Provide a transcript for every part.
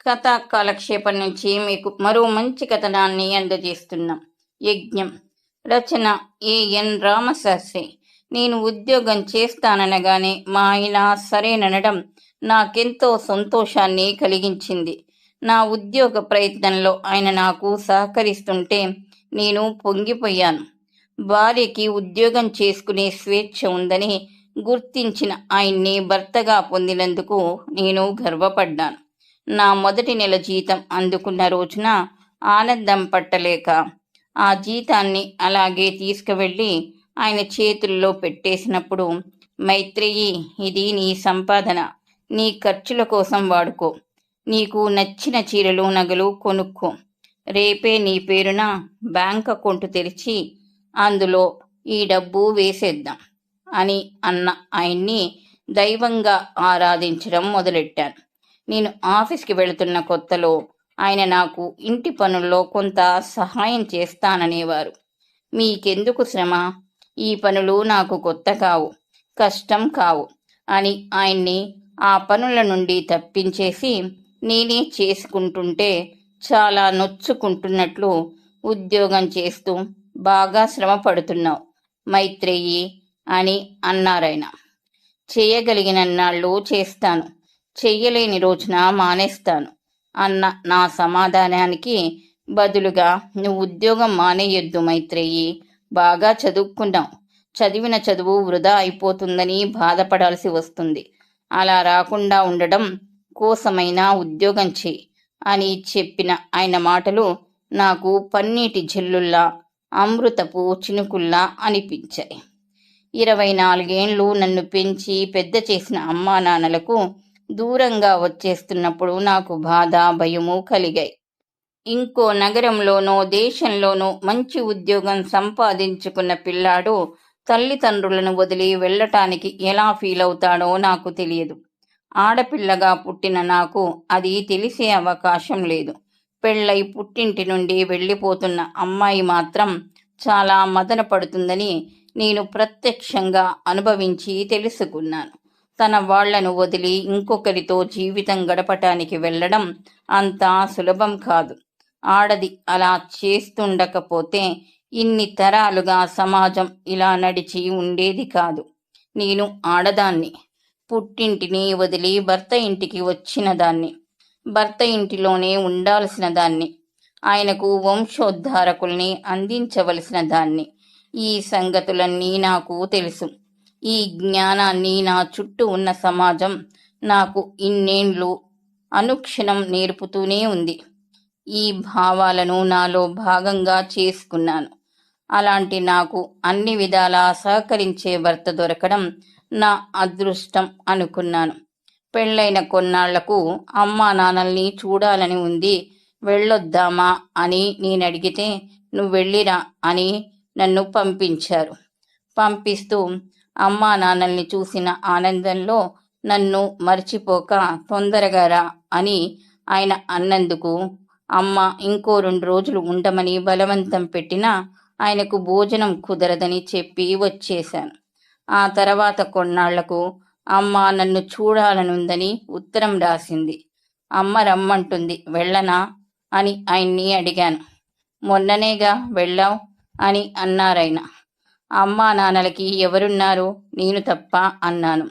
కథా కాలక్షేపం నుంచి మీకు మరో మంచి కథనాన్ని అందజేస్తున్నాం. యజ్ఞం. రచన ఏఎన్ రామశాస్త్రి. నేను ఉద్యోగం చేస్తాననగానే మా ఆయన సరేననడం నాకెంతో సంతోషాన్ని కలిగించింది. నా ఉద్యోగ ప్రయత్నంలో ఆయన నాకు సహకరిస్తుంటే నేను పొంగిపోయాను. భార్యకి ఉద్యోగం చేసుకునే స్వేచ్ఛ ఉందని గుర్తించిన ఆయన్ని భర్తగా పొందినందుకు నేను గర్వపడ్డాను. నా మొదటి నెల జీతం అందుకున్న రోజున ఆనందం పట్టలేక ఆ జీతాన్ని అలాగే తీసుకువెళ్ళి ఆయన చేతుల్లో పెట్టేసినప్పుడు, మైత్రేయి, ఇది నీ సంపాదన, నీ ఖర్చుల కోసం వాడుకో, నీకు నచ్చిన చీరలు నగలు కొనుక్కో, రేపే నీ పేరున బ్యాంక్ అకౌంట్ తెరిచి అందులో ఈ డబ్బు వేసేద్దాం అని అన్న ఆయన్ని దైవంగా ఆరాధించడం మొదలెట్టాను. నేను ఆఫీస్కి వెళుతున్న కొత్తలో ఆయన నాకు ఇంటి పనుల్లో కొంత సహాయం చేస్తాననేవారు. మీకెందుకు శ్రమ, ఈ పనులు నాకు కొత్త కావు, కష్టం కావు అని ఆయన్ని ఆ పనుల నుండి తప్పించేసి నేనే చేసుకుంటుంటే చాలా నొచ్చుకుంటున్నట్లు, ఉద్యోగం చేస్తూ బాగా శ్రమ పడుతున్నావు మైత్రేయి అని అన్నారాయన. చేయగలిగినన్నాళ్ళు చేస్తాను, చెయ్యలేని రోజున మానేస్తాను అన్న నా సమాధానానికి బదులుగా, నువ్వు ఉద్యోగం మానేయొద్దు మైత్రేయి, బాగా చదువుకున్నావు, చదివిన చదువు వృధా అయిపోతుందని బాధపడాల్సి వస్తుంది, అలా రాకుండా ఉండడం కోసమైనా ఉద్యోగం చెయ్యి అని చెప్పిన ఆయన మాటలు నాకు పన్నీటి జల్లుల్లా, అమృతపు చినుకుల్లా అనిపించాయి. 24 ఏండ్లు నన్ను పెంచి పెద్ద చేసిన అమ్మా నాన్నలకు దూరంగా వచ్చేస్తున్నప్పుడు నాకు బాధ, భయము కలిగాయి. ఇంకో నగరంలోనో దేశంలోనో మంచి ఉద్యోగం సంపాదించుకున్న పిల్లాడు తల్లిదండ్రులను వదిలి వెళ్ళటానికి ఎలా ఫీల్ అవుతాడో నాకు తెలియదు. ఆడపిల్లగా పుట్టిన నాకు అది తెలిసే అవకాశం లేదు. పెళ్ళై పుట్టింటి నుండి వెళ్ళిపోతున్న అమ్మాయి మాత్రం చాలా మదన పడుతుందని నేను ప్రత్యక్షంగా అనుభవించి తెలుసుకున్నాను. తన వాళ్లను వదిలి ఇంకొకరితో జీవితం గడపటానికి వెళ్ళడం అంత సులభం కాదు. ఆడది అలా చేస్తుండకపోతే ఇన్ని తరాలుగా సమాజం ఇలా నడిచి ఉండేది కాదు. నేను ఆడదాన్ని, పుట్టింటిని వదిలి భర్త ఇంటికి వచ్చిన దాన్ని, భర్త ఇంటిలోనే ఉండాల్సిన దాన్ని, ఆయనకు వంశోద్ధారకుల్ని అందించవలసిన దాన్ని. ఈ సంగతులన్నీ నాకు తెలుసు. ఈ జ్ఞానాన్ని నా చుట్టూ ఉన్న సమాజం నాకు ఇన్నేండ్లు అనుక్షణం నేర్పుతూనే ఉంది. ఈ భావాలను నాలో భాగంగా చేసుకున్నాను. అలాంటి నాకు అన్ని విధాలా సహకరించే భర్త దొరకడం నా అదృష్టం అనుకున్నాను. పెళ్ళైన కొన్నాళ్లకు అమ్మా నాన్నల్ని చూడాలని ఉంది, వెళ్ళొద్దామా అని నేనడిగితే, నువ్వు వెళ్ళిరా అని నన్ను పంపించారు. పంపిస్తూ అమ్మా నాన్నల్ని చూసిన ఆనందంలో నన్ను మర్చిపోక తొందరగా రా అని ఆయన అన్నందుకు, అమ్మ ఇంకో 2 రోజులు ఉండమని బలవంతం పెట్టినా ఆయనకు భోజనం కుదరదని చెప్పి వచ్చేశాను. ఆ తర్వాత కొన్నాళ్లకు అమ్మ నన్ను చూడాలనుందని ఉత్తరం రాసింది. అమ్మ రమ్మంటుంది, వెళ్ళనా అని ఆయన్ని అడిగాను. మొన్ననేగా వెళ్ళావు అని అన్నారాయన. అమ్మా నాన్నలకి ఎవరున్నారు, నేను తప్ప అన్నాను.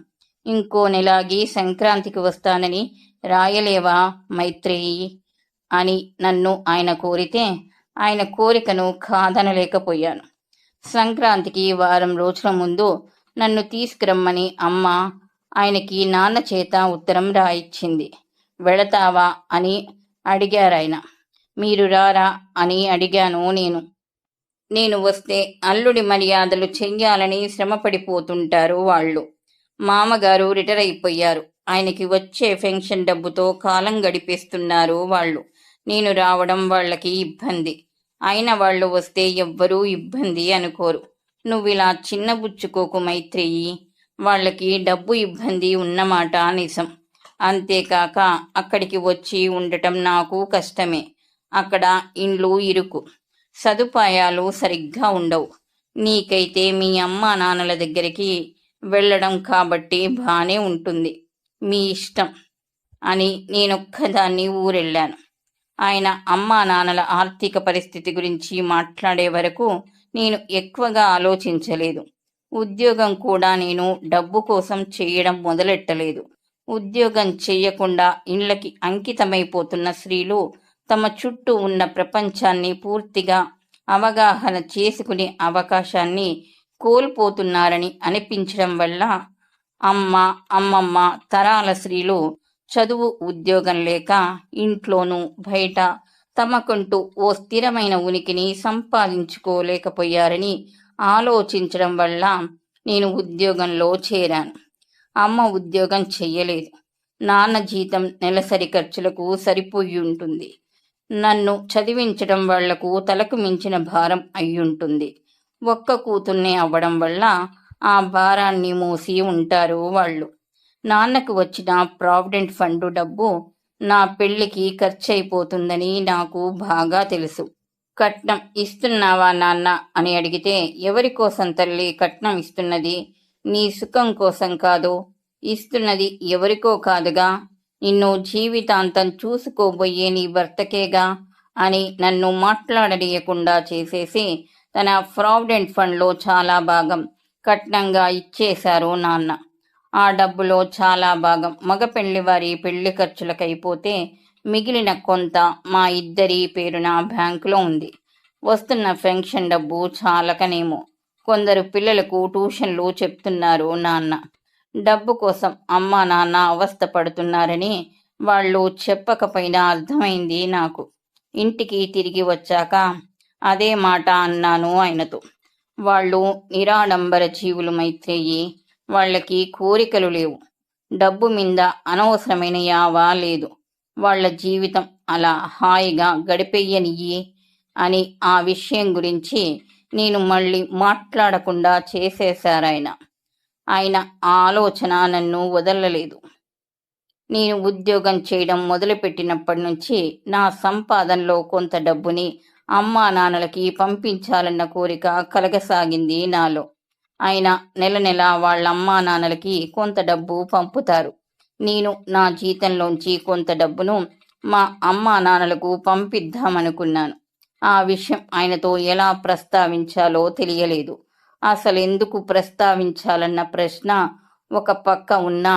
ఇంకో నెలాగి సంక్రాంతికి వస్తానని రాయలేవా మైత్రేయి అని నన్ను ఆయన కోరితే, ఆయన కోరికను కాదనలేకపోయాను. సంక్రాంతికి వారం రోజుల ముందు నన్ను తీసుకురమ్మని అమ్మ ఆయనకి నాన్న చేత ఉత్తరం రాయిచ్చింది. వెళతావా అని అడిగారాయన. మీరు రారా అని అడిగాను నేను. నేను వస్తే అల్లుడి మర్యాదలు చెయ్యాలని శ్రమపడిపోతుంటారు వాళ్ళు. మామగారు రిటైర్ అయిపోయారు. ఆయనకి వచ్చే పెన్షన్ డబ్బుతో కాలం గడిపేస్తున్నారు వాళ్ళు. నేను రావడం వాళ్ళకి ఇబ్బంది. అయిన వాళ్ళు వస్తే ఎవ్వరూ ఇబ్బంది అనుకోరు. నువ్విలా చిన్నబుచ్చుకోకు మైత్రేయి. వాళ్ళకి డబ్బు ఇబ్బంది ఉన్నమాట నిజం. అంతేకాక అక్కడికి వచ్చి ఉండటం నాకు కష్టమే. అక్కడ ఇండ్లు ఇరుకు, సదుపాయాలు సరిగ్గా ఉండవు. నీకైతే మీ అమ్మా నాన్నల దగ్గరికి వెళ్ళడం కాబట్టి బానే ఉంటుంది. మీ ఇష్టం. అని నేనొక్కదాన్ని ఊరెళ్ళాను. ఆయన అమ్మా నాన్నల ఆర్థిక పరిస్థితి గురించి మాట్లాడే వరకు నేను ఎక్కువగా ఆలోచించలేదు. ఉద్యోగం కూడా నేను డబ్బు కోసం చేయడం మొదలెట్టలేదు. ఉద్యోగం చెయ్యకుండా ఇళ్ళకి అంకితమైపోతున్న స్త్రీలు తమ చుట్టూ ఉన్న ప్రపంచాన్ని పూర్తిగా అవగాహన చేసుకునే అవకాశాన్ని కోల్పోతున్నారని అనిపించడం వల్ల అమ్మ, అమ్మమ్మ తరాల స్త్రీలు చదువు, ఉద్యోగం లేక ఇంట్లోనూ బయట తమకంటూ ఓ స్థిరమైన ఉనికిని సంపాదించుకోలేకపోయారని ఆలోచించడం వల్ల నేను ఉద్యోగంలో చేరాను. అమ్మ ఉద్యోగం చెయ్యలేదు. నాన్న జీతం నెలసరి ఖర్చులకు సరిపోయి ఉంటుంది. నన్ను చదివించడం వాళ్లకు తలకు మించిన భారం అయ్యుంటుంది. ఒక్క కూతుర్నే అవ్వడం వల్ల ఆ భారాన్ని మోసి ఉంటారు వాళ్ళు. నాన్నకు వచ్చిన ప్రావిడెంట్ ఫండ్ డబ్బు నా పెళ్లికి ఖర్చయిపోతుందని నాకు బాగా తెలుసు. కట్నం ఇస్తున్నావా నాన్న అని అడిగితే, ఎవరి కోసం తల్లి కట్నం ఇస్తున్నది? నీ సుఖం కోసం కాదు. ఇస్తున్నది ఎవరికో కాదుగా, నిన్ను జీవితాంతం చూసుకోబోయే నీ భర్తకేగా అని నన్ను మాట్లాడనీయకుండా చేసేసి తన ప్రావిడెంట్ ఫండ్లో చాలా భాగం కట్నంగా ఇచ్చేశారు నాన్న. ఆ డబ్బులో చాలా భాగం మగ పెళ్లివారి పెళ్లి ఖర్చులకైపోతే మిగిలిన కొంత మా ఇద్దరి పేరున బ్యాంకులో ఉంది. వస్తున్న పెన్షన్ డబ్బు చాలకనేమో కొందరు పిల్లలకు ట్యూషన్లు చెప్తున్నారు నాన్న. డబ్బు కోసం అమ్మా నాన్న అవస్థ పడుతున్నారని వాళ్ళు చెప్పకపోయినా అర్థమైంది నాకు. ఇంటికి తిరిగి వచ్చాక అదే మాట అన్నాను ఆయనతో. వాళ్ళు నిరాడంబర జీవులు మైత్రేయి. వాళ్ళకి కోరికలు లేవు. డబ్బు మీద అనవసరమైన యావా లేదు. వాళ్ళ జీవితం అలా హాయిగా గడిపెయ్యనియ్యి అని ఆ విషయం గురించి నేను మళ్ళీ మాట్లాడకుండా చేసేశారాయన. ఆయన ఆలోచన నన్ను వదలలేదు. నేను ఉద్యోగం చేయడం మొదలుపెట్టినప్పటి నుంచి నా సంపాదనలో కొంత డబ్బుని అమ్మా నాన్నలకి పంపించాలన్న కోరిక కలగసాగింది నాలో. ఆయన నెల నెల వాళ్ళ అమ్మా నాన్నలకి కొంత డబ్బు పంపుతారు. నేను నా జీతంలోంచి కొంత డబ్బును మా అమ్మా నాన్నలకు పంపిద్దామనుకున్నాను. ఆ విషయం ఆయనతో ఎలా ప్రస్తావించాలో తెలియలేదు. అసలు ఎందుకు ప్రస్తావించాలన్న ప్రశ్న ఒక పక్క ఉన్నా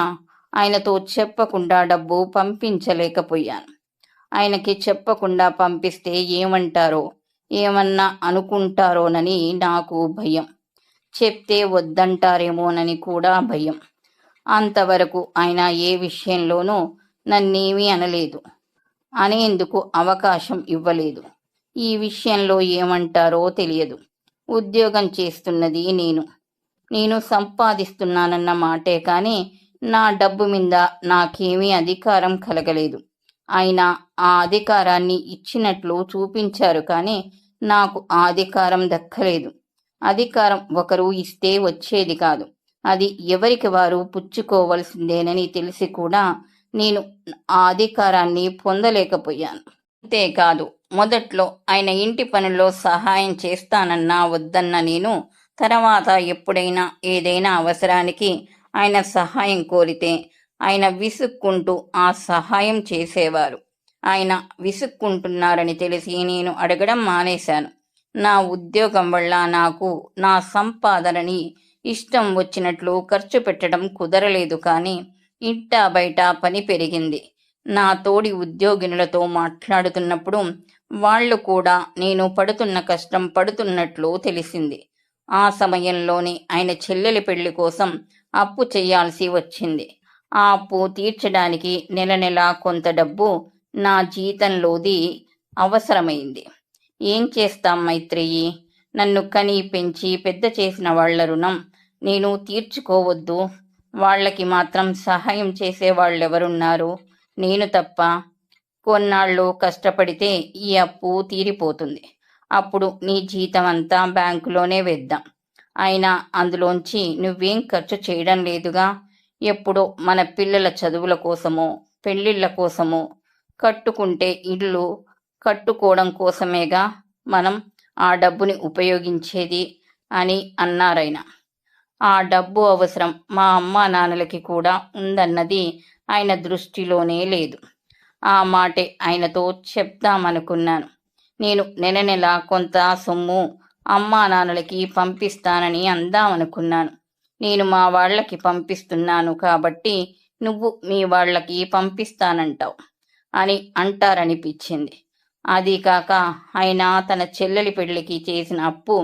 ఆయనతో చెప్పకుండా డబ్బు పంపించలేకపోయాను. ఆయనకి చెప్పకుండా పంపిస్తే ఏమంటారో, ఏమన్నా అనుకుంటారోనని నాకు భయం. చెప్తే వద్దంటారేమోనని కూడా భయం. అంతవరకు ఆయన ఏ విషయంలోనూ నన్నేమీ అనలేదు. అనేందుకు అవకాశం ఇవ్వలేదు. ఈ విషయంలో ఏమంటారో తెలియదు. ఉద్యోగం చేస్తున్నది నేను సంపాదిస్తున్నానన్న మాటే కానీ నా డబ్బు మీద నాకేమీ అధికారం కలగలేదు. ఆయన ఆ అధికారాన్ని ఇచ్చినట్లు చూపించారు కానీ నాకు ఆ అధికారం దక్కలేదు. అధికారం ఒకరు ఇస్తే వచ్చేది కాదు. అది ఎవరికి వారు పుచ్చుకోవలసిందేనని తెలిసి కూడా నేను ఆ అధికారాన్ని పొందలేకపోయాను. అంతేకాదు, మొదట్లో ఆయన ఇంటి పనుల్లో సహాయం చేస్తానన్నా వద్దన్న నేను తర్వాత ఎప్పుడైనా ఏదైనా అవసరానికి ఆయన సహాయం కోరితే ఆయన విసుక్కుంటూ ఆ సహాయం చేసేవారు. ఆయన విసుక్కుంటున్నారని తెలిసి నేను అడగడం మానేశాను. నా ఉద్యోగం వల్ల నాకు నా సంపాదనని ఇష్టం వచ్చినట్లు ఖర్చు పెట్టడం కుదరలేదు. కానీ ఇంటా బయట పని పెరిగింది. నా తోడి ఉద్యోగినులతో మాట్లాడుతున్నప్పుడు వాళ్ళు కూడా నేను పడుతున్న కష్టం పడుతున్నట్లు తెలిసింది. ఆ సమయంలోనే ఆయన చెల్లెలి పెళ్లి కోసం అప్పు చేయాల్సి వచ్చింది. ఆ అప్పు తీర్చడానికి నెల నెల కొంత డబ్బు నా జీతంలోది అవసరమైంది. ఏం చేస్తాం మైత్రేయి? నన్ను కని పెంచి పెద్ద చేసిన వాళ్ల రుణం నేను తీర్చుకోవద్దు? వాళ్ళకి మాత్రం సహాయం చేసే వాళ్ళెవరున్నారు? నేను తప్ప. కొన్నాళ్ళు కష్టపడితే ఈ అప్పు తీరిపోతుంది. అప్పుడు నీ జీతం అంతా బ్యాంకులోనే వేద్దాం. అయినా అందులోంచి నువ్వేం ఖర్చు చేయడం లేదుగా. ఎప్పుడో మన పిల్లల చదువుల కోసమో పెళ్ళిళ్ళ కోసమో కట్టుకుంటే ఇల్లు కట్టుకోవడం కోసమేగా మనం ఆ డబ్బుని ఉపయోగించేది అని అన్నారాయన. ఆ డబ్బు అవసరం మా అమ్మా నాన్నలకి కూడా ఉందన్నది ఆయన దృష్టిలోనే లేదు. ఆ మాటే ఆయనతో చెప్దామనుకున్నాను. నేను నెల నెల కొంత సొమ్ము అమ్మా నాన్నలకి పంపిస్తానని అందామనుకున్నాను. నేను మా వాళ్ళకి పంపిస్తున్నాను కాబట్టి నువ్వు మీ వాళ్ళకి పంపిస్తానంటావు అని అంటారనిపించింది. అదీ కాక ఆయన తన చెల్లెలి పెళ్లికి చేసిన అప్పు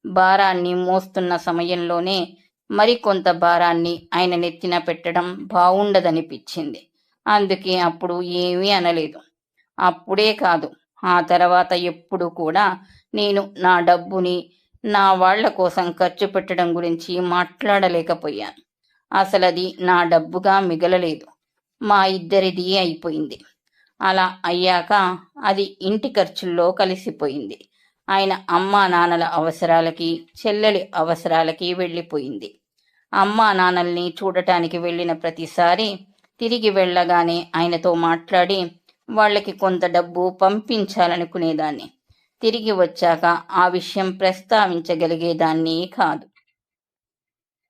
భారాన్ని మోస్తున్న సమయంలోనే మరికొంత భారాన్ని ఆయన నెత్తిన పెట్టడం బావుండదనిపించింది. అందుకే అప్పుడు ఏమీ అనలేదు. అప్పుడే కాదు, ఆ తర్వాత ఎప్పుడు కూడా నేను నా డబ్బుని నా వాళ్ళ కోసం ఖర్చు పెట్టడం గురించి మాట్లాడలేకపోయాను. అసలది నా డబ్బుగా మిగలలేదు. మా ఇద్దరిది అయిపోయింది. అలా అయ్యాక అది ఇంటి ఖర్చుల్లో కలిసిపోయింది. ఆయన అమ్మా నాన్నల అవసరాలకి, చెల్లెలి అవసరాలకి వెళ్ళిపోయింది. అమ్మా నాన్నల్ని చూడటానికి వెళ్ళిన ప్రతిసారి తిరిగి వెళ్ళగానే ఆయనతో మాట్లాడి వాళ్ళకి కొంత డబ్బు పంపించాలనుకునేదాన్ని. తిరిగి వచ్చాక ఆ విషయం ప్రస్తావించగలిగేదాన్ని కాదు.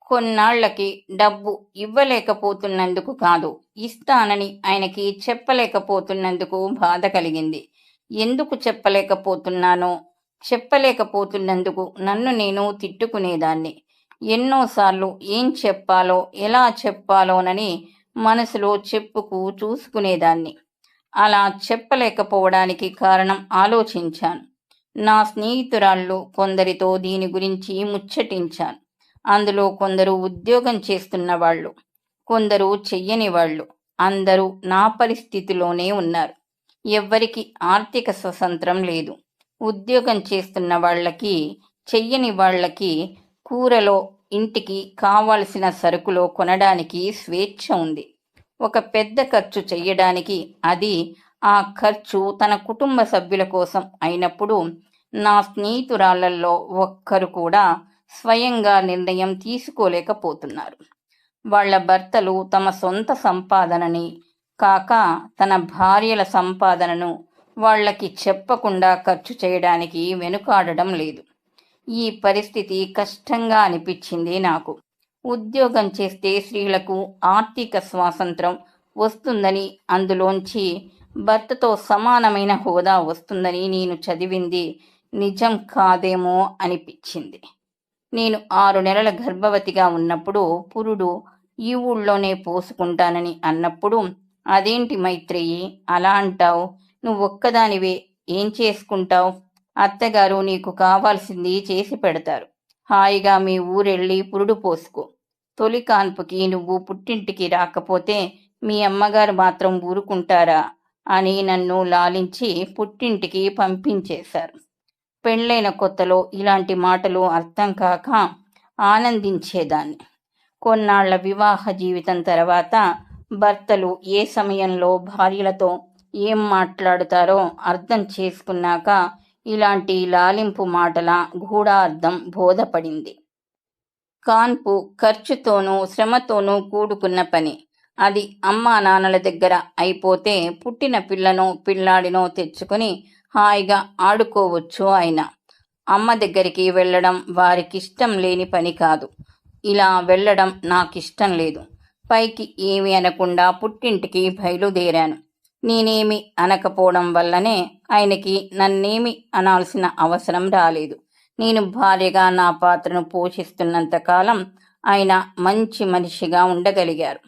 కొన్నాళ్లకి డబ్బు ఇవ్వలేకపోతున్నందుకు కాదు, ఇస్తానని ఆయనకి చెప్పలేకపోతున్నందుకు బాధ కలిగింది. ఎందుకు చెప్పలేకపోతున్నందుకు నన్ను నేను తిట్టుకునేదాన్ని. ఎన్నోసార్లు ఏం చెప్పాలో ఎలా చెప్పాలోనని మనసులో చూసుకునేదాన్ని. అలా చెప్పలేకపోవడానికి కారణం ఆలోచించాను. నా స్నేహితురాళ్ళు కొందరితో దీని గురించి ముచ్చటించాను. అందులో కొందరు ఉద్యోగం చేస్తున్న వాళ్ళు, కొందరు చెయ్యని వాళ్ళు, అందరూ నా పరిస్థితిలోనే ఉన్నారు. ఎవ్వరికి ఆర్థిక స్వతంత్రం లేదు. ఉద్యోగం చేస్తున్న వాళ్ళకి, చెయ్యని వాళ్ళకి కూరలో, ఇంటికి కావాల్సిన సరుకులో కొనడానికి స్వేచ్ఛ ఉంది. ఒక పెద్ద ఖర్చు చెయ్యడానికి, అది ఆ ఖర్చు తన కుటుంబ సభ్యుల కోసం అయినప్పుడు నా స్నేహితురాళ్లలో ఒక్కరు కూడా స్వయంగా నిర్ణయం తీసుకోలేకపోతున్నారు. వాళ్ళ భర్తలు తమ సొంత సంపాదనని కాక తన భార్యల సంపాదనను వాళ్ళకి చెప్పకుండా ఖర్చు చేయడానికి వెనుకాడడం లేదు. ఈ పరిస్థితి కష్టంగా అనిపించింది నాకు. ఉద్యోగం చేస్తే స్త్రీలకు ఆర్థిక స్వాతంత్రం వస్తుందని, అందులోంచి భర్తతో సమానమైన హోదా వస్తుందని నేను చదివింది నిజం కాదేమో అనిపించింది. నేను 6 నెలల గర్భవతిగా ఉన్నప్పుడు పురుడు ఈ ఊళ్ళోనే పోసుకుంటానని అన్నప్పుడు, అదేంటి మైత్రేయి అలా అంటావు? నువ్వొక్కదానివే ఏం చేసుకుంటావు? అత్తగారు నీకు కావాల్సింది చేసి పెడతారు. హాయిగా మీ ఊరెళ్ళి పురుడు పోసుకో. తొలి కాన్పుకి నువ్వు పుట్టింటికి రాకపోతే మీ అమ్మగారు మాత్రం ఊరుకుంటారా అని నన్ను లాలించి పుట్టింటికి పంపించేశారు. పెళ్ళైన కొత్తలో ఇలాంటి మాటలు అర్థం కాక ఆనందించేదాన్ని. కొన్నాళ్ల వివాహ జీవితం తర్వాత భర్తలు ఏ సమయంలో భార్యలతో ఏం మాట్లాడుతారో అర్థం చేసుకున్నాక ఇలాంటి లాలింపు మాటల గూఢార్థం బోధపడింది. కాన్పు ఖర్చుతోనూ శ్రమతోనూ కూడుకున్న పని. అది అమ్మా నాన్నల దగ్గర అయిపోతే పుట్టిన పిల్లనో పిల్లాడినో తెచ్చుకుని హాయిగా ఆడుకోవచ్చు. ఆయన అమ్మ దగ్గరికి వెళ్ళడం వారికిష్టం లేని పని కాదు. ఇలా వెళ్ళడం నాకిష్టం లేదు. పైకి ఏమీ అనకుండా పుట్టింటికి బయలుదేరాను. నేనేమి అనకపోవడం వల్లనే ఆయనకి నన్నేమి అనాల్సిన అవసరం రాలేదు. నేను భార్యగా నా పాత్రను పోషిస్తున్నంతకాలం ఆయన మంచి మనిషిగా ఉండగలిగారు.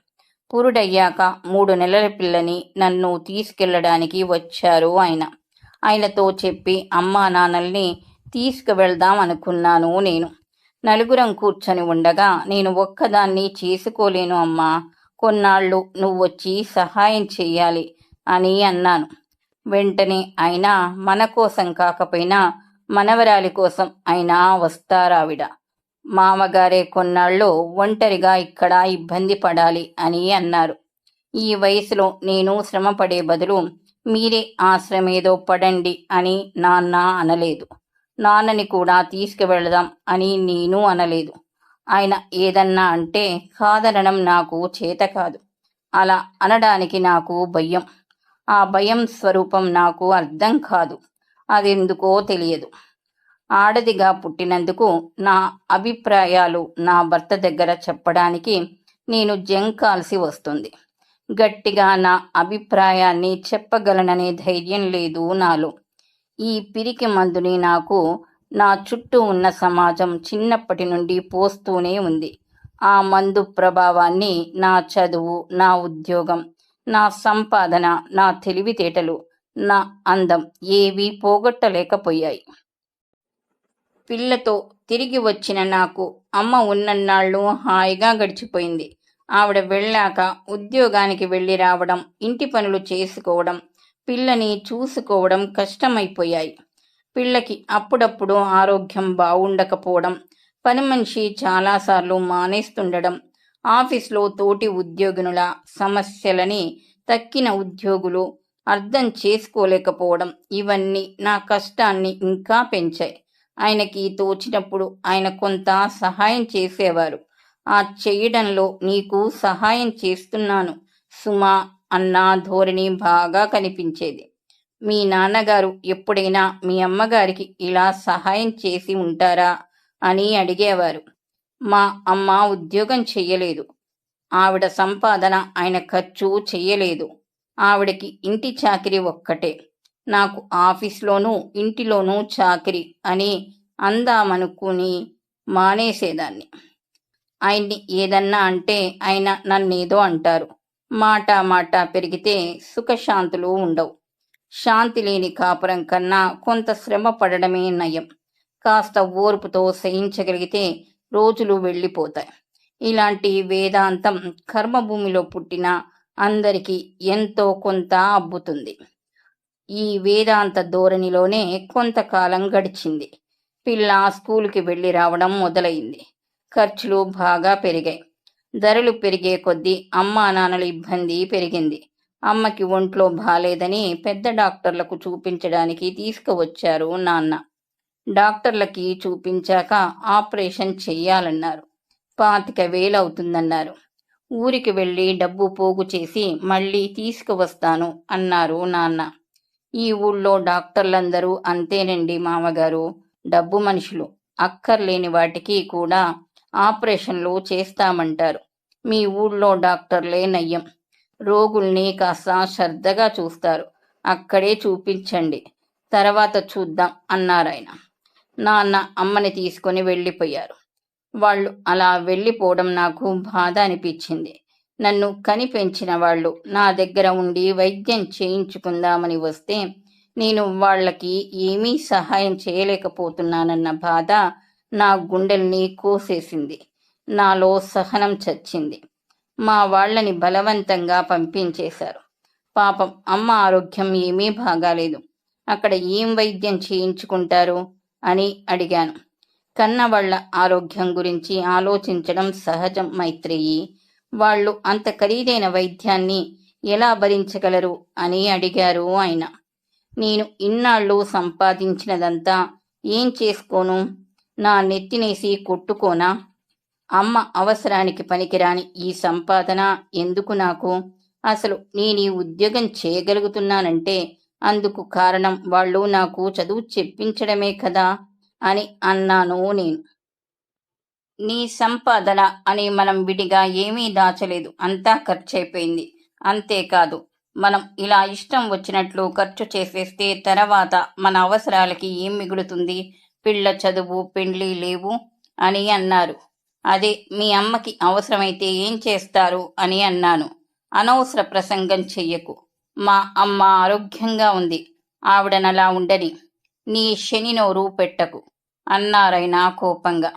పురుడయ్యాక 3 నెలల పిల్లని నన్ను తీసుకెళ్ళడానికి వచ్చారు ఆయన. ఆయనతో చెప్పి అమ్మా నాన్నల్ని తీసుకువెళ్దాం అనుకున్నాను నేను. నలుగురం కూర్చొని ఉండగా, నేను ఒక్కదాన్ని చేసుకోలేను అమ్మా, కొన్నాళ్ళు నువ్వొచ్చి సహాయం చెయ్యాలి అని అన్నాను. వెంటనే ఆయన మన కోసం కాకపోయినా మనవరాలి కోసం అయినా వస్తారావిడ. మామగారే కొన్నాళ్ళు ఒంటరిగా ఇక్కడ ఇబ్బంది పడాలి అని అన్నారు. ఈ వయసులో నేను శ్రమ పడే బదులు మీరే ఆ శ్రమేదో పడండి అని నాన్న అనలేదు. నాన్నని కూడా తీసుకువెళదాం అని నేను అనలేదు. ఆయన ఏదన్నా అంటే కాదనడం నాకు చేత కాదు. అలా అనడానికి నాకు భయం. ఆ భయం స్వరూపం నాకు అర్థం కాదు. అదెందుకో తెలియదు. ఆడదిగా పుట్టినందుకు నా అభిప్రాయాలు నా భర్త దగ్గర చెప్పడానికి నేను జంకాల్సి వస్తుంది. గట్టిగా నా అభిప్రాయాన్ని చెప్పగలననే ధైర్యం లేదు నాలో. ఈ పిరికి మందుని నాకు నా చుట్టూ ఉన్న సమాజం చిన్నప్పటి నుండి పోస్తూనే ఉంది. ఆ మందు ప్రభావాన్ని నా చదువు, నా ఉద్యోగం, నా సంపాదన, నా తెలివితేటలు, నా అందం ఏవీ పోగొట్టలేకపోయాయి. పిల్లతో తిరిగి వచ్చిన నాకు అమ్మ ఉన్నన్నాళ్ళు హాయిగా గడిచిపోయింది. ఆవిడ వెళ్ళాక ఉద్యోగానికి వెళ్ళి రావడం, ఇంటి పనులు చేసుకోవడం, పిల్లని చూసుకోవడం కష్టమైపోయాయి. పిల్లకి అప్పుడప్పుడు ఆరోగ్యం బావుండకపోవడం, పని మనిషి చాలాసార్లు మానేస్తుండడం, ఆఫీస్లో తోటి ఉద్యోగినుల సమస్యలని తక్కిన ఉద్యోగులు అర్థం చేసుకోలేకపోవడం, ఇవన్నీ నా కష్టాన్ని ఇంకా పెంచాయి. ఆయనకి తోచినప్పుడు ఆయన కొంత సహాయం చేసేవారు. ఆ చేయడంలో నీకు సహాయం చేస్తున్నాను సుమా అన్న ధోరణి బాగా కనిపించేది. మీ నాన్నగారు ఎప్పుడైనా మీ అమ్మగారికి ఇలా సహాయం చేసి ఉంటారా అని అడిగేవారు. మా అమ్మ ఉద్యోగం చెయ్యలేదు. ఆవిడ సంపాదన ఆయన ఖర్చు చెయ్యలేదు. ఆవిడకి ఇంటి చాకిరి ఒక్కటే. నాకు ఆఫీస్లోనూ ఇంటిలోనూ చాకిరి అని అందామనుకుని మానేసేదాన్ని. ఆయన్ని ఏదన్నా అంటే ఆయన నన్నేదో అంటారు. మాట పెరిగితే సుఖశాంతులు ఉండవు. శాంతి లేని కాపురం కన్నా కొంత శ్రమ పడడమే నయం. కాస్త ఓర్పుతో సహించగలిగితే రోజులు వెళ్ళిపోతాయి. ఇలాంటి వేదాంతం కర్మభూమిలో పుట్టిన అందరికీ ఎంతో కొంత అబ్బుతుంది. ఈ వేదాంత ధోరణిలోనే కొంతకాలం గడిచింది. పిల్ల స్కూలుకి వెళ్ళి రావడం మొదలైంది. ఖర్చులు బాగా పెరిగాయి. ధరలు పెరిగే కొద్దీ అమ్మా నాన్నల ఇబ్బంది పెరిగింది. అమ్మకి ఒంట్లో బాలేదని పెద్ద డాక్టర్లకు చూపించడానికి తీసుకువచ్చారు నాన్న. డాక్టర్లకి చూపించాక ఆపరేషన్ చెయ్యాలన్నారు. 25,000 అవుతుందన్నారు. ఊరికి వెళ్ళి డబ్బు పోగు చేసి మళ్ళీ తీసుకువస్తాను అన్నారు నాన్న. ఈ ఊళ్ళో డాక్టర్లందరూ అంతేనండి మామగారు, డబ్బు మనుషులు. అక్కర్లేని వాటికి కూడా ఆపరేషన్లు చేస్తామంటారు. మీ ఊళ్ళో డాక్టర్లే నయ్యం. రోగుల్ని కాస్త శ్రద్ధగా చూస్తారు. అక్కడే చూపించండి, తర్వాత చూద్దాం అన్నారాయన. నాన్న అమ్మని తీసుకొని వెళ్ళిపోయారు. వాళ్ళు అలా వెళ్ళిపోవడం నాకు బాధ అనిపించింది. నన్ను కని పెంచిన వాళ్ళు నా దగ్గర ఉండి వైద్యం చేయించుకుందామని వస్తే నేను వాళ్ళకి ఏమీ సహాయం చేయలేకపోతున్నానన్న బాధ నా గుండెల్ని కోసేసింది. నాలో సహనం చచ్చింది. మా వాళ్ళని బలవంతంగా పంపించేశారు. పాపం అమ్మ ఆరోగ్యం ఏమీ బాగాలేదు. అక్కడ ఏం వైద్యం చేయించుకుంటారు అని అడిగాను. కన్నవాళ్ల ఆరోగ్యం గురించి ఆలోచించడం సహజం మైత్రేయి. వాళ్ళు అంత ఖరీదైన వైద్యాన్ని ఎలా భరించగలరు అని అడిగారు ఆయన. నేను ఇన్నాళ్ళు సంపాదించినదంతా ఏం చేసుకోను? నా నెత్తినేసి కొట్టుకోనా? అమ్మ అవసరానికి పనికిరాని ఈ సంపాదన ఎందుకు నాకు? అసలు నేను ఈ ఉద్యోగం చేయగలుగుతున్నానంటే అందుకు కారణం వాళ్ళు నాకు చదువు చెప్పించడమే కదా అని అన్నాను నేను. నీ సంపాదన అని మనం విడిగా ఏమీ దాచలేదు, అంతా ఖర్చయిపోయింది. అంతేకాదు, మనం ఇలా ఇష్టం వచ్చినట్లు ఖర్చు చేసేస్తే తర్వాత మన అవసరాలకి ఏం మిగులుతుంది? పిల్ల చదువు, పెండ్లి లేవు అని అన్నారు. అదే మీ అమ్మకి అవసరమైతే ఏం చేస్తారు అని అన్నాను. అనవసర ప్రసంగం చెయ్యకు. మా అమ్మ ఆరోగ్యంగా ఉంది, ఆవిడనలా ఉండని. నీ శని నోరు పెట్టకు అన్నారాయన కోపంగా.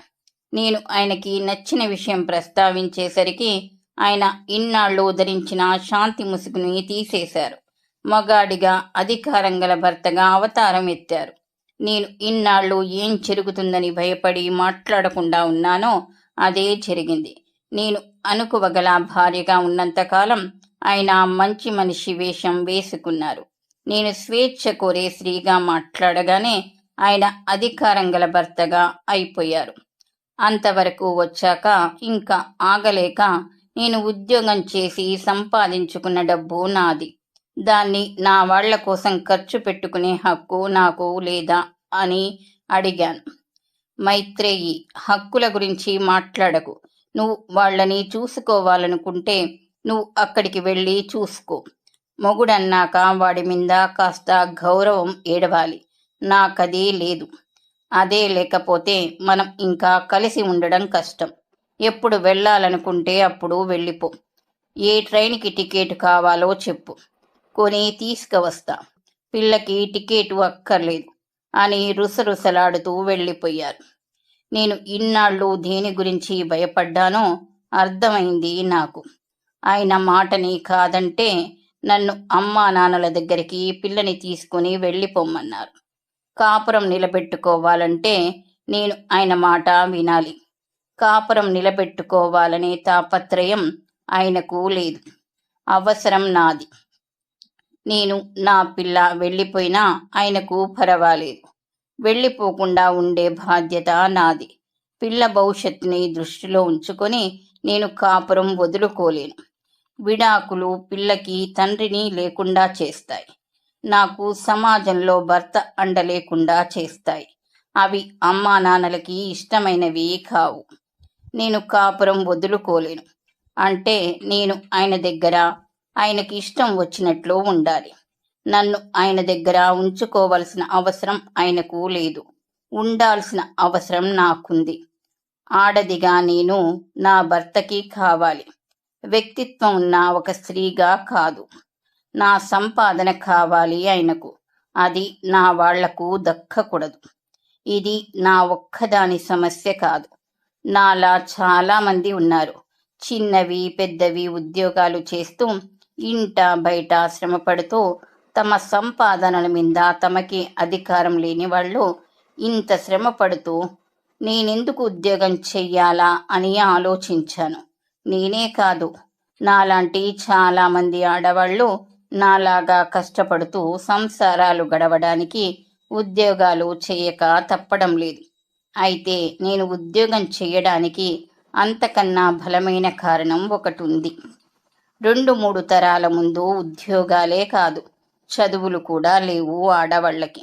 నేను ఆయనకి నచ్చిన విషయం ప్రస్తావించేసరికి ఆయన ఇన్నాళ్ళు ధరించిన శాంతి ముసుగుని తీసేశారు. మగాడిగా అధికారం గల భర్తగా అవతారం ఎత్తారు. నేను ఇన్నాళ్ళు ఏం జరుగుతుందని భయపడి మాట్లాడకుండా ఉన్నానో అదే జరిగింది. నేను అనుకువగల భార్యగా ఉన్నంతకాలం ఆయన మంచి మనిషి వేషం వేసుకున్నారు. నేను స్వేచ్ఛ కోరే స్త్రీగా మాట్లాడగానే ఆయన అధికారం గల భర్తగా అయిపోయారు. అంతవరకు వచ్చాక ఇంకా ఆగలేక నేను ఉద్యోగం చేసి సంపాదించుకున్న డబ్బు నాది. దాన్ని నా వాళ్ల కోసం ఖర్చు పెట్టుకునే హక్కు నాకు లేదా అని అడిగాను. మైత్రేయి, హక్కుల గురించి మాట్లాడకు. నువ్వు వాళ్ళని చూసుకోవాలనుకుంటే నువ్వు అక్కడికి వెళ్ళి చూసుకో. మొగుడన్నాక వాడి మీద కాస్త గౌరవం ఏడవాలి. నాకదే లేదు. అదే లేకపోతే మనం ఇంకా కలిసి ఉండడం కష్టం. ఎప్పుడు వెళ్ళాలనుకుంటే అప్పుడు వెళ్ళిపో. ఏ ట్రైన్కి టికెట్ కావాలో చెప్పు, కొని తీసుకువస్తా. పిల్లకి టికెటు అక్కర్లేదు అని రుసరుసలాడుతూ వెళ్ళిపోయారు. నేను ఇన్నాళ్ళు దేని గురించి భయపడ్డానో అర్థమైంది నాకు. ఆయన మాటని కాదంటే నన్ను అమ్మా నాన్నల దగ్గరికి పిల్లని తీసుకుని వెళ్ళిపోమ్మన్నారు. కాపురం నిలబెట్టుకోవాలంటే నేను ఆయన మాట వినాలి. కాపురం నిలబెట్టుకోవాలనే తాపత్రయం ఆయనకు లేదు. అవసరం నాది. నేను నా పిల్ల వెళ్ళిపోయినా ఆయనకు పర్వాలేదు. వెళ్ళిపోకుండా ఉండే బాధ్యత నాది. పిల్ల భవిష్యత్తుని దృష్టిలో ఉంచుకొని నేను కాపురం వదులుకోలేను. విడాకులు పిల్లకి తండ్రిని లేకుండా చేస్తాయి. నాకు సమాజంలో భర్త అండ లేకుండా చేస్తాయి. అవి అమ్మా నాన్నలకి ఇష్టమైనవి కావు. నేను కాపురం వదులుకోలేను. అంటే నేను ఆయన దగ్గర ఆయనకి ఇష్టం వచ్చినట్లు ఉండాలి. నన్ను ఆయన దగ్గర ఉంచుకోవలసిన అవసరం ఆయనకు లేదు. ఉండాల్సిన అవసరం నాకుంది. ఆడదిగా నేను నా భర్తకి కావాలి. వ్యక్తిత్వం ఉన్న ఒక స్త్రీగా కాదు. నా సంపాదన కావాలి ఆయనకు. అది నా వాళ్లకు దక్కకూడదు. ఇది నా ఒక్కదాని సమస్య కాదు. నాలా చాలా మంది ఉన్నారు. చిన్నవి పెద్దవి ఉద్యోగాలు చేస్తూ ఇంట బయట శ్రమపడుతూ తమ సంపాదనల మీద తమకి అధికారం లేని వాళ్ళు ఇంత శ్రమ పడుతూ నేనెందుకు ఉద్యోగం చెయ్యాలా అని ఆలోచించాను. నేనే కాదు, నాలాంటి చాలామంది ఆడవాళ్ళు నాలాగా కష్టపడుతూ సంసారాలు గడవడానికి ఉద్యోగాలు చేయక తప్పడం లేదు. అయితే నేను ఉద్యోగం చేయడానికి అంతకన్నా బలమైన కారణం ఒకటి ఉంది. 2-3 తరాల ముందు ఉద్యోగాలే కాదు, చదువులు కూడా లేవు ఆడవాళ్ళకి.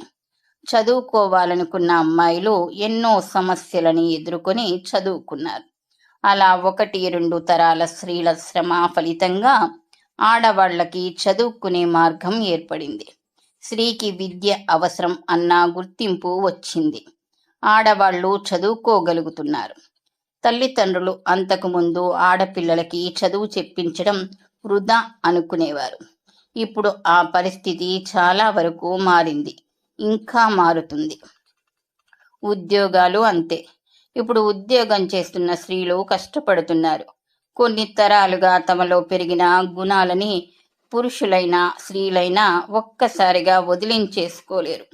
చదువుకోవాలనుకున్న అమ్మాయిలు ఎన్నో సమస్యలని ఎదుర్కొని చదువుకున్నారు. అలా 1-2 తరాల స్త్రీల శ్రమ ఫలితంగా ఆడవాళ్లకి చదువుకునే మార్గం ఏర్పడింది. స్త్రీకి విద్య అవసరం అన్న గుర్తింపు వచ్చింది. ఆడవాళ్లు చదువుకోగలుగుతున్నారు. తల్లిదండ్రులు అంతకుముందు ఆడపిల్లలకి చదువు చెప్పించడం వృధా అనుకునేవారు. ఇప్పుడు ఆ పరిస్థితి చాలా వరకు మారింది. ఇంకా మారుతుంది. ఉద్యోగాలు అంతే. ఇప్పుడు ఉద్యోగం చేస్తున్న స్త్రీలు కష్టపడుతున్నారు. కొన్ని తరాలుగా తమలో పెరిగిన గుణాలని పురుషులైనా స్త్రీలైనా ఒక్కసారిగా వదిలించేసుకోలేరు.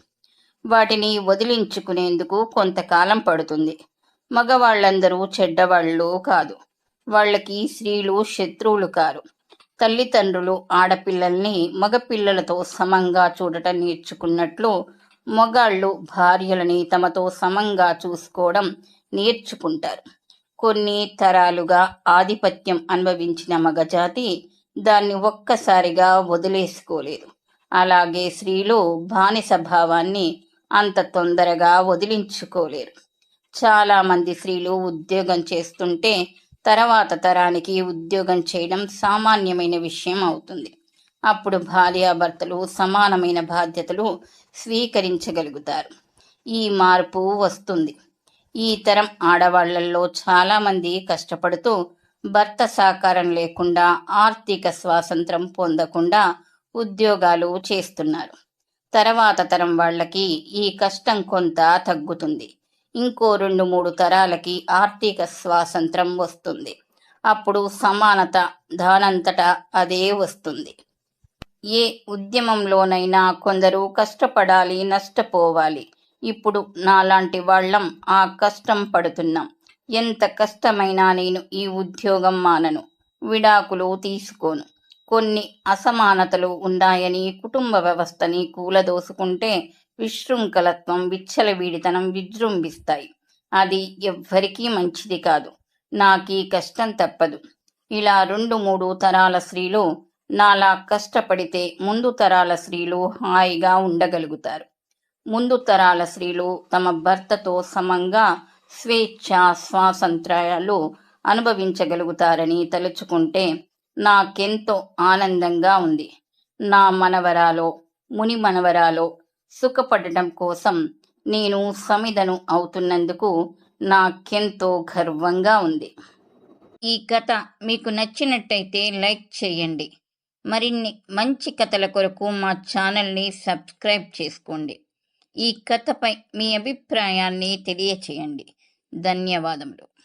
వాటిని వదిలించుకునేందుకు కొంతకాలం పడుతుంది. మగవాళ్ళందరూ చెడ్డవాళ్ళు కాదు. వాళ్ళకి స్త్రీలు శత్రువులు కారు. తల్లిదండ్రులు ఆడపిల్లల్ని మగపిల్లలతో సమంగా చూడటం నేర్చుకున్నట్లు మగాళ్ళు భార్యలని తమతో సమంగా చూసుకోవడం నేర్చుకుంటారు. కొన్ని తరాలుగా ఆధిపత్యం అనుభవించిన మగజాతి దాన్ని ఒక్కసారిగా వదిలేసుకోలేదు. అలాగే స్త్రీలు బానిస భావాన్ని అంత తొందరగా వదిలించుకోలేరు. చాలా మంది స్త్రీలు ఉద్యోగం చేస్తుంటే తర్వాత తరానికి ఉద్యోగం చేయడం సామాన్యమైన విషయం అవుతుంది. అప్పుడు భార్యాభర్తలు సమానమైన బాధ్యతలు స్వీకరించగలుగుతారు. ఈ మార్పు వస్తుంది. ఈ తరం ఆడవాళ్లలో చాలామంది కష్టపడుతూ భర్త సహకారం లేకుండా ఆర్థిక స్వాతంత్రం పొందకుండా ఉద్యోగాలు చేస్తున్నారు. తర్వాత తరం వాళ్ళకి ఈ కష్టం కొంత తగ్గుతుంది. ఇంకో 2-3 తరాలకి ఆర్థిక స్వాతంత్రం వస్తుంది. అప్పుడు సమానత దానంతటా అదే వస్తుంది. ఏ ఉద్యమంలోనైనా కొందరు కష్టపడాలి, నష్టపోవాలి. ఇప్పుడు నాలాంటి వాళ్ళం ఆ కష్టం పడుతున్నాం. ఎంత కష్టమైనా నేను ఈ ఉద్యోగం మానను, విడాకులు తీసుకోను. కొన్ని అసమానతలు ఉన్నాయని కుటుంబ వ్యవస్థని కూలదోసుకుంటే విశృంఖలత్వం, విచ్చలవిడితనం విజృంభిస్తాయి. అది ఎవ్వరికీ మంచిది కాదు. నాకీ కష్టం తప్పదు. ఇలా 2-3 తరాల స్త్రీలు నాలా కష్టపడితే ముందు తరాల స్త్రీలు హాయిగా ఉండగలుగుతారు. ముందు తరాల స్త్రీలు తమ భర్తతో సమంగా స్వేచ్ఛ, స్వాతంత్ర్యాలు అనుభవించగలుగుతారని తలుచుకుంటే నాకెంతో ఆనందంగా ఉంది. నా మనవరాలో ముని మనవరాలో సుఖపడటం కోసం నేను సమిధను అవుతున్నందుకు నాకెంతో గర్వంగా ఉంది. ఈ కథ మీకు నచ్చినట్టయితే లైక్ చేయండి. మరిన్ని మంచి కథల కొరకు మా ఛానల్ని సబ్స్క్రైబ్ చేసుకోండి. ఈ కథపై మీ అభిప్రాయాన్ని తెలియచేయండి. ధన్యవాదములు.